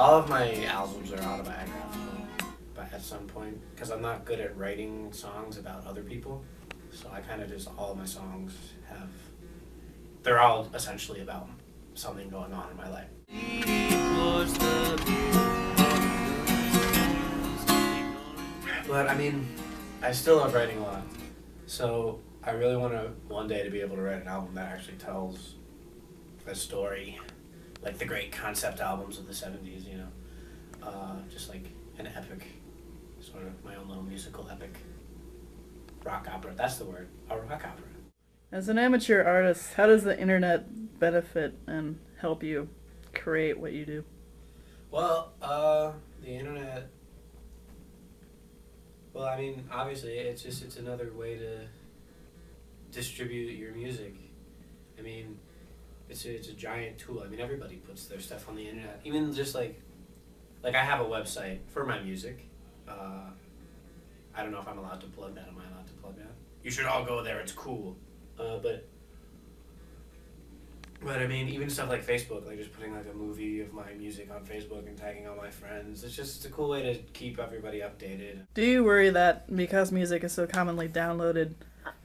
all of my albums are autobiographical, but at some point, because I'm not good at writing songs about other people, so I kind of just, all of my songs have, they're all essentially about something going on in my life. But I mean, I still love writing a lot, so I really want to one day to be able to write an album that actually tells a story, like the great concept albums of the 70s, you know, just like an epic, sort of my own little musical epic rock opera. That's the word, a rock opera. As an amateur artist, how does the internet benefit and help you create what you do? Well, the internet, well, I mean, obviously, it's another way to distribute your music. I mean, it's a giant tool. I mean, everybody puts their stuff on the internet. Even just like I have a website for my music. I don't know if I'm allowed to plug that. Am I allowed to plug that? You should all go there. It's cool. But I mean, even stuff like Facebook, like just putting like a movie of my music on Facebook and tagging all my friends. It's a cool way to keep everybody updated. Do you worry that because music is so commonly downloaded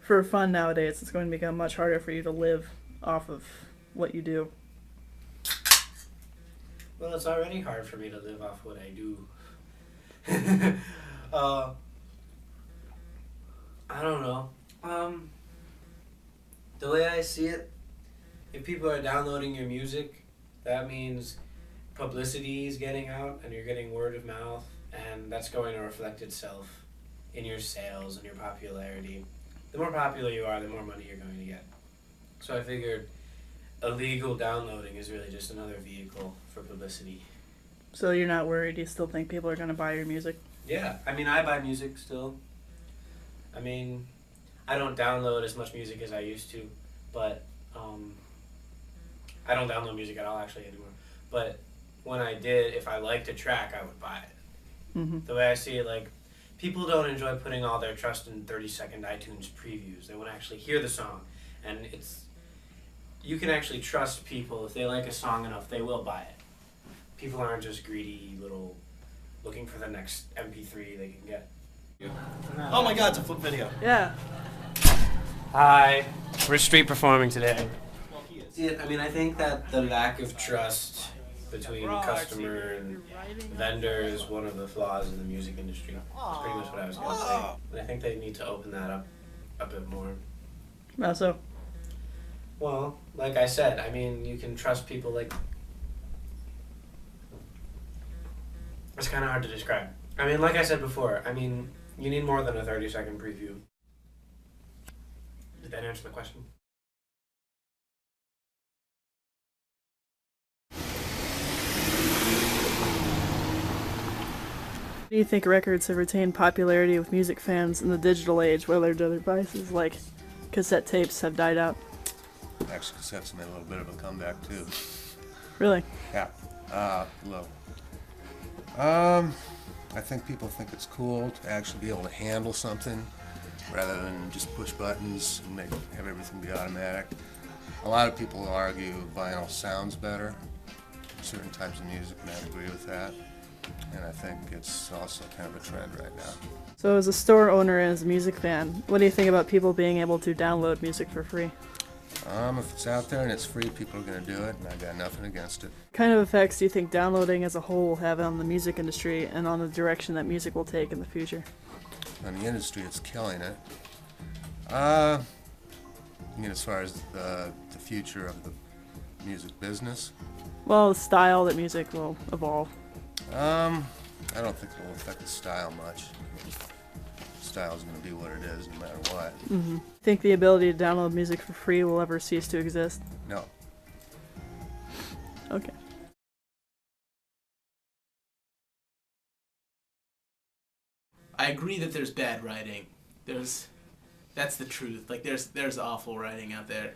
for fun nowadays, it's going to become much harder for you to live off of what you do? Well, it's already hard for me to live off what I do. I don't know. The way I see it, if people are downloading your music, that means publicity is getting out and you're getting word of mouth, and that's going to reflect itself in your sales and your popularity. The more popular you are, the more money you're going to get. So I figured illegal downloading is really just another vehicle for publicity. So you're not worried? You still think people are going to buy your music? Yeah, I mean, I buy music still. I mean, I don't download as much music as I used to, but I don't download music at all actually anymore. But when I did, if I liked a track, I would buy it. Mm-hmm. The way I see it, like, people don't enjoy putting all their trust in 30-second iTunes previews. They want to actually hear the song, and you can actually trust people. If they like a song enough, they will buy it. People aren't just greedy little looking for the next MP3 they can get. Oh my God, it's a flip video. Yeah. Hi, we're street performing today. I mean, I think that the lack of trust between customer and vendor is one of the flaws in the music industry. That's pretty much what I was going to say. And I think they need to open that up a bit more. How so? Well, like I said, I mean, you can trust people like... It's kind of hard to describe. I mean, like I said before, I mean, you need more than a 30-second preview. Did that answer the question? Do you think records have retained popularity with music fans in the digital age, while their other devices like cassette tapes have died out? Actually, cassettes made a little bit of a comeback too. Really? Yeah. Low. I think people think it's cool to actually be able to handle something rather than just push buttons and have everything be automatic. A lot of people will argue vinyl sounds better in certain types of music, and I agree with that. And I think it's also kind of a trend right now. So as a store owner and as a music fan, what do you think about people being able to download music for free? If it's out there and it's free, people are going to do it, and I got nothing against it. What kind of effects do you think downloading as a whole will have on the music industry and on the direction that music will take in the future? On the industry, it's killing it. I mean, as far as the future of the music business? Well, the style that music will evolve. I don't think it will affect the style much. Style's going to be what it is no matter what. Mm-hmm. Think the ability to download music for free will ever cease to exist? No. Okay. I agree that there's bad writing. That's the truth. Like there's awful writing out there.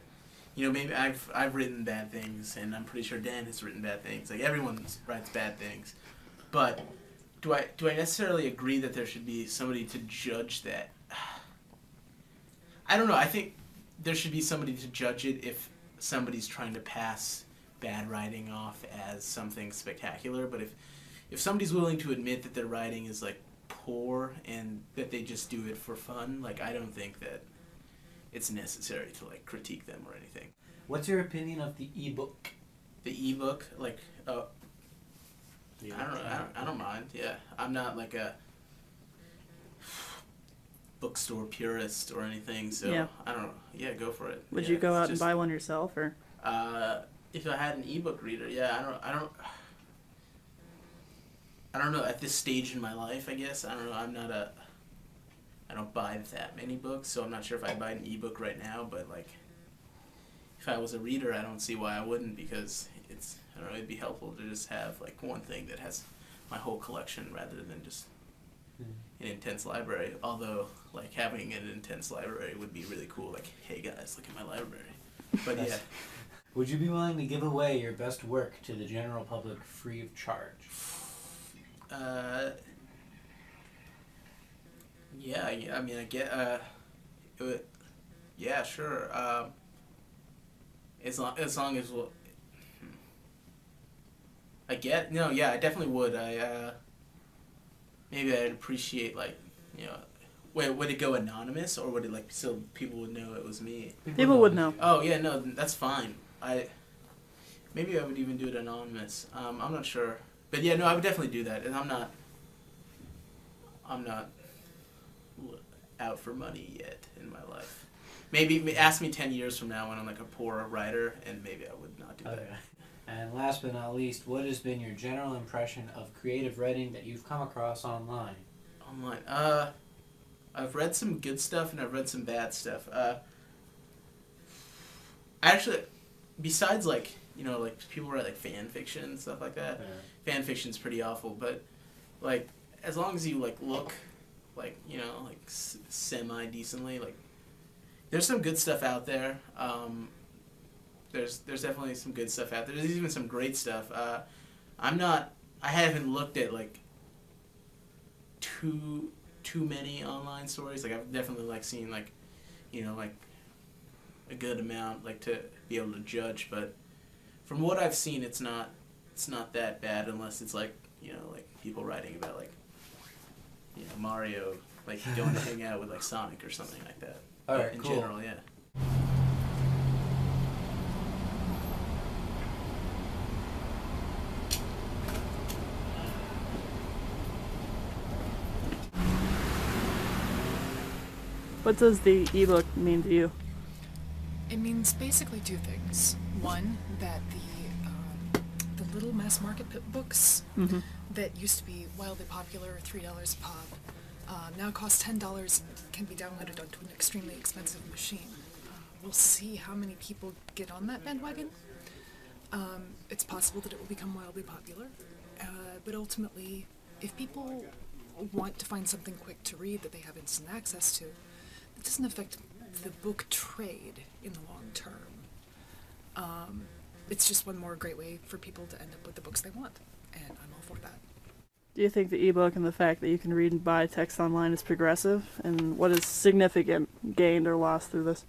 You know, maybe I've written bad things, and I'm pretty sure Dan has written bad things. Like everyone writes bad things, but do I necessarily agree that there should be somebody to judge that? I don't know. I think there should be somebody to judge it if somebody's trying to pass bad writing off as something spectacular, but if somebody's willing to admit that their writing is like poor and that they just do it for fun, like I don't think that it's necessary to like critique them or anything. What's your opinion of the ebook? The ebook, like, I don't know. I don't mind. Yeah, I'm not like a bookstore purist or anything, so Yeah. I don't know. Yeah, go for it. Would Yeah, you go it's out and just, buy one yourself, or? If I had an ebook reader, yeah. I don't know. At this stage in my life, I guess I don't know. I don't buy that many books, so I'm not sure if I'd buy an ebook right now. But like, if I was a reader, I don't see why I wouldn't, because I don't know. It'd be helpful to just have like one thing that has my whole collection rather than just an intense library. Although, like, having an intense library would be really cool. Like, hey guys, look at my library. But yeah. Would you be willing to give away your best work to the general public free of charge? Yeah. I mean, I get. Yeah, sure. As long as well. I definitely would. Maybe I'd appreciate, like, wait, would it go anonymous, or would it, like, so people would know it was me? People would know. Oh yeah, no, that's fine. Maybe I would even do it anonymous. I'm not sure, but yeah, no, I would definitely do that, and I'm not out for money yet in my life. Maybe ask me 10 years from now when I'm like a poor writer, and maybe I would not do that. And last but not least, what has been your general impression of creative writing that you've come across online? Online, I've read some good stuff and I've read some bad stuff. Actually, besides like people write like fan fiction and stuff like that. Fan fiction's pretty awful, but like as long as you like look like semi decently, like there's some good stuff out there. There's definitely some good stuff out there. There's even some great stuff. I haven't looked at like too many online stories. Like I've definitely like seen like a good amount like to be able to judge, but from what I've seen it's not that bad, unless it's like like people writing about like Mario like going to hang out with like Sonic or something like that. Alright, in cool. general, yeah. What does the ebook mean to you? It means basically two things. One, that the little mass market books that used to be wildly popular, $3 a pop, now cost $10 and can be downloaded onto an extremely expensive machine. We'll see how many people get on that bandwagon. It's possible that it will become wildly popular, but ultimately, if people want to find something quick to read that they have instant access to, it doesn't affect the book trade in the long term. It's just one more great way for people to end up with the books they want, and I'm all for that. Do you think the ebook and the fact that you can read and buy text online is progressive? And what is significant gained or lost through this?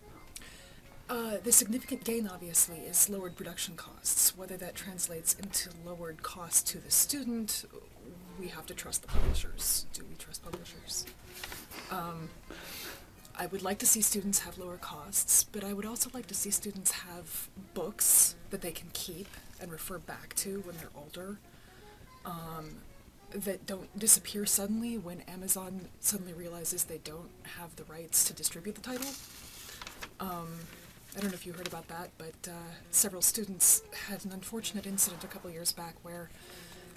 The significant gain, obviously, is lowered production costs. Whether that translates into lowered costs to the student, we have to trust the publishers. Do we trust publishers? I would like to see students have lower costs, but I would also like to see students have books that they can keep and refer back to when they're older, that don't disappear suddenly when Amazon suddenly realizes they don't have the rights to distribute the title. I don't know if you heard about that, but several students had an unfortunate incident a couple years back where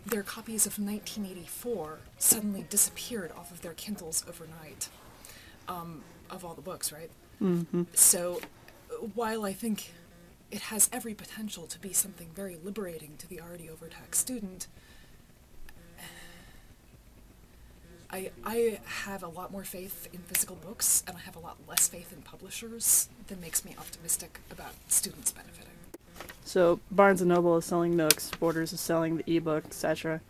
their copies of 1984 suddenly disappeared off of their Kindles overnight. Of all the books, right? Mm-hmm. So, while I think it has every potential to be something very liberating to the already overtaxed student, I have a lot more faith in physical books, and I have a lot less faith in publishers than makes me optimistic about students benefiting. So Barnes & Noble is selling Nooks, Borders is selling the ebook, etc.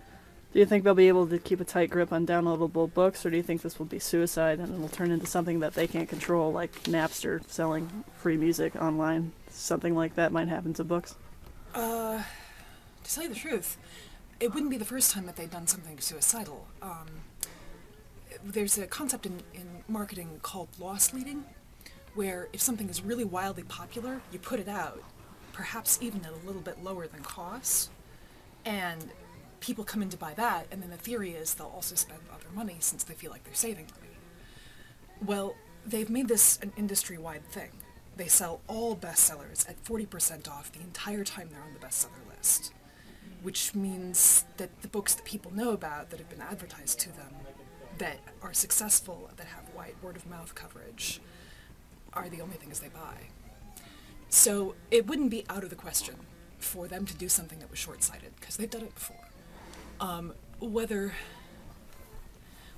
Do you think they'll be able to keep a tight grip on downloadable books, or do you think this will be suicide and it'll turn into something that they can't control, like Napster selling free music online? Something like that might happen to books. To tell you the truth, it wouldn't be the first time that they'd done something suicidal. There's a concept in marketing called loss leading, where if something is really wildly popular, you put it out, perhaps even at a little bit lower than cost, and people come in to buy that, and then the theory is they'll also spend other money since they feel like they're saving money. Well, they've made this an industry-wide thing. They sell all bestsellers at 40% off the entire time they're on the bestseller list, which means that the books that people know about, that have been advertised to them, that are successful, that have wide word-of-mouth coverage, are the only things they buy. So it wouldn't be out of the question for them to do something that was short-sighted, because they've done it before.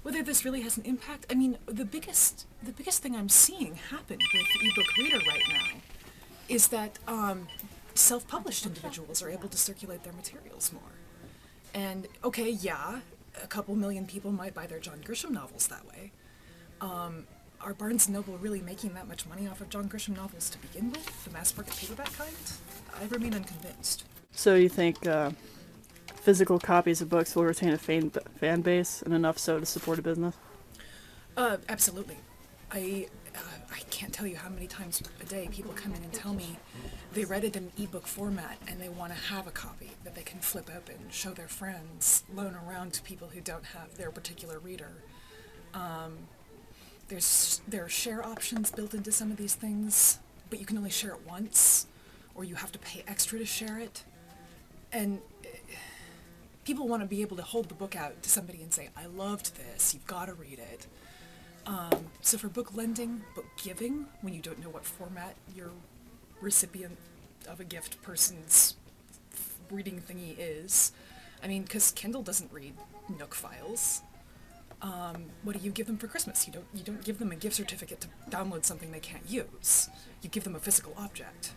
Whether this really has an impact, I mean, the biggest thing I'm seeing happen with the ebook reader right now is that self-published individuals are able to circulate their materials more. And okay, yeah, a couple million people might buy their John Grisham novels that way. Are Barnes & Noble really making that much money off of John Grisham novels to begin with, the mass market paperback kind? I remain unconvinced. So you think physical copies of books will retain a fan base, and enough so to support a business? Absolutely. I can't tell you how many times a day people come in and tell me they read it in ebook format and they want to have a copy that they can flip open, show their friends, loan around to people who don't have their particular reader. There are share options built into some of these things, but you can only share it once, or you have to pay extra to share it. And people want to be able to hold the book out to somebody and say, I loved this, you've got to read it. So for book lending, book giving, when you don't know what format your recipient of a gift person's reading thingy is, I mean, because Kindle doesn't read Nook files. What do you give them for Christmas? You don't give them a gift certificate to download something they can't use. You give them a physical object.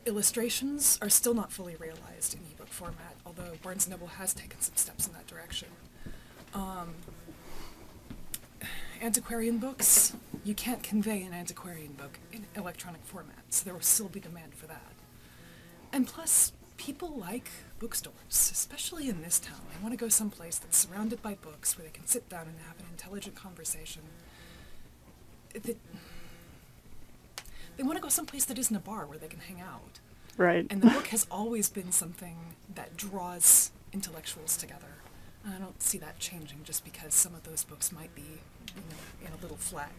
Illustrations are still not fully realized in ebook format, although Barnes & Noble has taken some steps in that direction. Antiquarian books, you can't convey an antiquarian book in electronic format, so there will still be demand for that. And plus, people like bookstores, especially in this town. They want to go someplace that's surrounded by books where they can sit down and have an intelligent conversation. They want to go someplace that isn't a bar where they can hang out. Right. And the book has always been something that draws intellectuals together. And I don't see that changing just because some of those books might be, in a little flat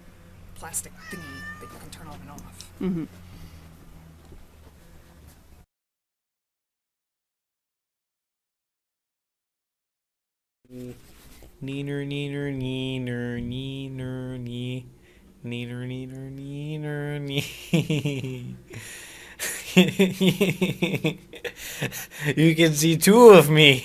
plastic thingy that you can turn on and off. Mm-hmm. Neener, neener, neener, neener, nee. Neener, neener, neener, nee. You can see two of me.